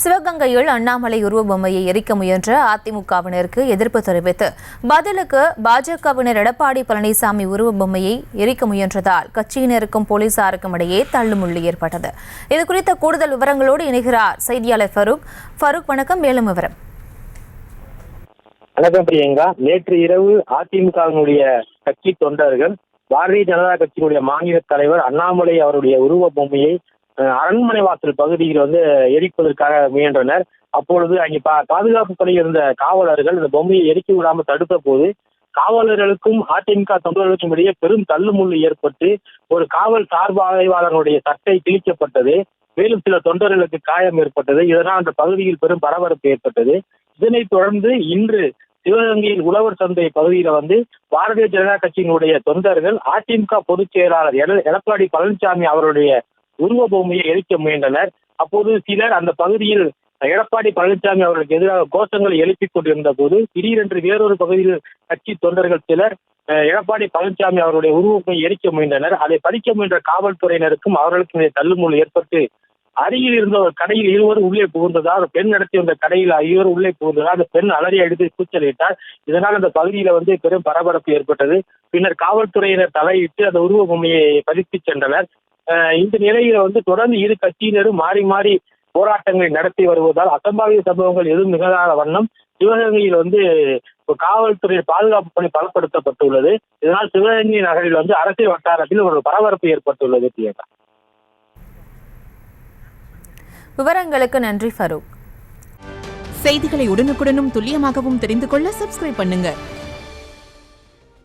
சிவகங்கையில் அண்ணாமலை உருவ பொம்மையை எரிக்க முயன்ற அதிமுகவினருக்கு எதிர்ப்பு தெரிவித்து பதிலுக்கு பாஜகவினர் எடப்பாடி பழனிசாமி உருவ பொம்மையை எரிக்க முயன்றதால் கட்சியினருக்கும் போலீசாருக்கும் இடையே தள்ளுமுள்ளு ஏற்பட்டது. இதுகுறித்த கூடுதல் விவரங்களோடு இணைகிறார் செய்தியாளர் ஃபரூக். வணக்கம், மேலும் விவரம். வணக்கம் பிரியங்கா. நேற்று இரவு அதிமுகவினுடைய கட்சி தொண்டர்கள் பாரதிய ஜனதா கட்சியினுடைய மாநில தலைவர் அண்ணாமலை அவருடைய உருவ பொம்மையை அரண்மனை வாசல் பகுதியில் எரிப்பதற்காக முயன்றனர். அப்பொழுது அங்கே பாதுகாப்பு பணியில் இருந்த காவலர்கள் இந்த பொம்மையை எரிக்க விடாமல் தடுத்த போது காவலர்களுக்கும் அதிமுக தொண்டர்களுக்கும் இடையே பெரும் தள்ளுமுள்ளு ஏற்பட்டு ஒரு காவல் சார்பு ஆய்வாளர்களுடைய சட்டை கிழிக்கப்பட்டது. மேலும் சில தொண்டர்களுக்கு காயம் ஏற்பட்டது. இதனால் அந்த பகுதியில் பெரும் பரபரப்பு ஏற்பட்டது. இதனைத் தொடர்ந்து இன்று சிவகங்கையில் உழவர் சந்தை பகுதியில பாரதிய ஜனதா கட்சியினுடைய தொண்டர்கள் அதிமுக பொதுச் செயலாளர் எடப்பாடி பழனிசாமி அவருடைய உருவ பொம்மையை எரிக்க முயன்றனர். அப்போது சிலர் அந்த பகுதியில் எடப்பாடி பழனிசாமி அவர்களுக்கு எதிராக கோஷங்களை எழுப்பிக் கொண்டிருந்த போது திடீரென்று வேறொரு பகுதியில் கட்சி தொண்டர்கள் சிலர் எடப்பாடி பழனிசாமி அவருடைய உருவப்பொம்மையை எரிக்க முயன்றனர். அதை பறிக்க முயன்ற காவல்துறையினருக்கும் அவர்களுக்கும் தள்ளுமுள்ளு ஏற்பட்டு அருகில் இருந்த ஒரு கடையில் இருவரும் உள்ளே புகுந்ததால் பெண் நடத்தி வந்த கடையில் இருவரும் உள்ளே புகுந்ததால் அந்த பெண் அலறி அடித்து கூச்சலிட்டார். இதனால் அந்த பகுதியில பெரும் பரபரப்பு ஏற்பட்டது. பின்னர் காவல்துறையினர் தலையிட்டு அந்த உருவ பொம்மையை பறித்து சென்றனர். இந்த நிலையில தொடர்ந்து இரு கட்சியினரும் மாறி மாறி போராட்டங்களை நடத்தி வருவதால் அசம்பாவித சம்பவங்கள் எதுவும் நிகழாத வண்ணம் சிவகங்கையில் காவல்துறை பாதுகாப்பு பணி பலப்படுத்தப்பட்டுள்ளது. இதனால் சிவகங்கை நகரில் அரசியல் வட்டாரத்தில் ஒரு பரபரப்பு ஏற்பட்டுள்ளது. விவரங்களுக்கு நன்றி ஃபரூக். செய்திகளை உடனுக்குடனும் துல்லியமாகவும் தெரிந்து கொள்ள சப்ஸ்கிரைப் பண்ணுங்க.